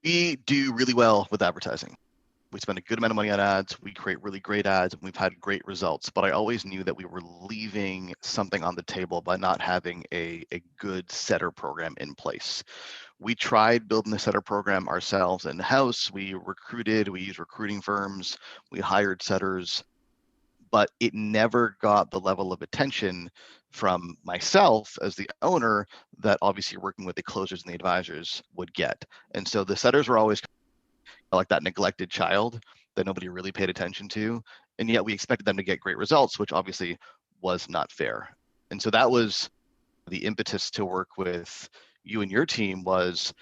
We do really well with advertising. We spend a good amount of money on ads. We create really great ads, and we've had great results. But I always knew that we were leaving something on the table by not having a good setter program in place. We tried building the setter program ourselves in-house. We recruited, we used recruiting firms, we hired setters, but it never got the level of attention from myself as the owner that obviously working with the closers and the advisors would get. And so the setters were always like that neglected child that nobody really paid attention to. And yet we expected them to get great results, which obviously was not fair. And so that was the impetus to work with you and your team. Was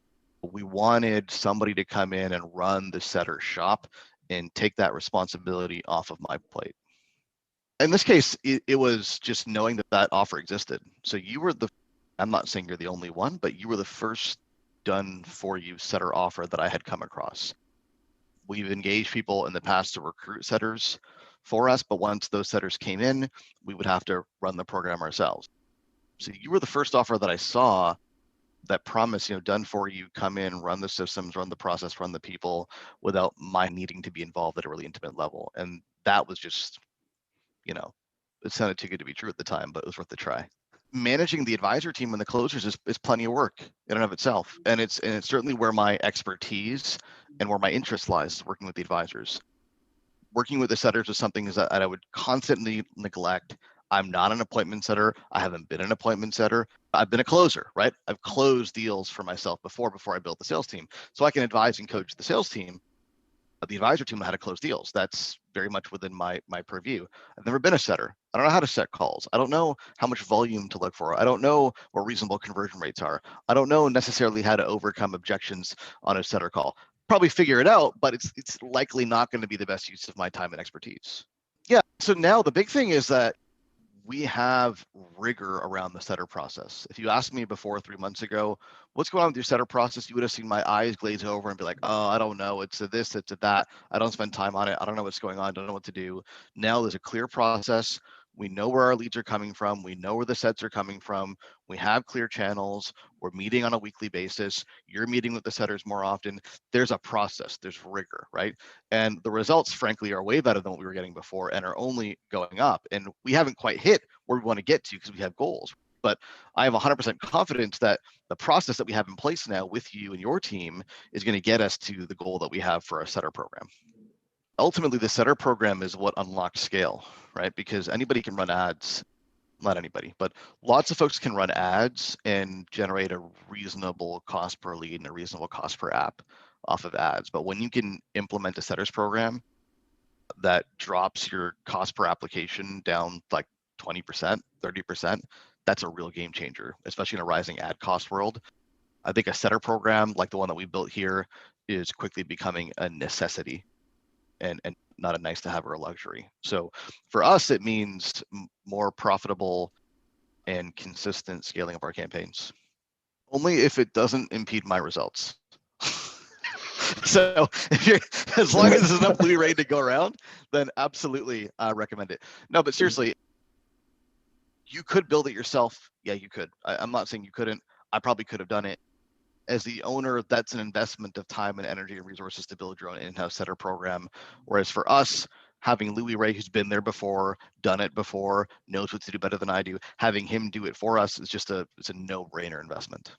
we wanted somebody to come in and run the setter shop and take that responsibility off of my plate. In this case, it was just knowing that that offer existed. So you were I'm not saying you're the only one, but you were the first done for you setter offer that I had come across. We've engaged people in the past to recruit setters for us, but once those setters came in, we would have to run the program ourselves. So you were the first offer that I saw that promised, done for you, come in, run the systems, run the process, run the people without my needing to be involved at a really intimate level. And that was just, it sounded too good to be true at the time, but it was worth the try. Managing the advisor team and the closers is plenty of work in and of itself. And it's certainly where my expertise and where my interest lies, working with the advisors. Working with the setters is something that I would constantly neglect. I'm not an appointment setter. I haven't been an appointment setter. I've been a closer, right? I've closed deals for myself before I built the sales team. So I can advise and coach the sales team, the advisor team, on how to close deals. That's very much within my purview. I've never been a setter. I don't know how to set calls. I don't know how much volume to look for. I don't know what reasonable conversion rates are. I don't know necessarily how to overcome objections on a setter call. Probably figure it out, but it's likely not going to be the best use of my time and expertise. Yeah. So now the big thing is that we have rigor around the setter process. If you asked me before 3 months ago, what's going on with your setter process, you would have seen my eyes glaze over and be like, oh, I don't know. It's a this, it's a that. I don't spend time on it. I don't know what's going on. I don't know what to do. Now there's a clear process. We know where our leads are coming from. We know where the sets are coming from. We have clear channels. We're meeting on a weekly basis. You're meeting with the setters more often. There's a process. There's rigor, right? And the results, frankly, are way better than what we were getting before and are only going up. And we haven't quite hit where we want to get to because we have goals. But I have 100% confidence that the process that we have in place now with you and your team is going to get us to the goal that we have for our setter program. Ultimately, the setter program is what unlocks scale, right? Because anybody can run ads, not anybody, but lots of folks can run ads and generate a reasonable cost per lead and a reasonable cost per app off of ads. But when you can implement a setters program that drops your cost per application down like 20%, 30%, that's a real game changer, especially in a rising ad cost world. I think a setter program like the one that we built here is quickly becoming a necessity and not a nice to have or a luxury. So for us, it means more profitable and consistent scaling of our campaigns. Only if it doesn't impede my results. So if you're, as long as there's enough lead ready to go around, then absolutely recommend it. No, but seriously, you could build it yourself. Yeah, you could. I'm not saying you couldn't. I probably could have done it. As the owner, that's an investment of time and energy and resources to build your own in-house setter program. Whereas for us, having Louis Ray, who's been there before, done it before, knows what to do better than I do, having him do it for us is just it's a no-brainer investment.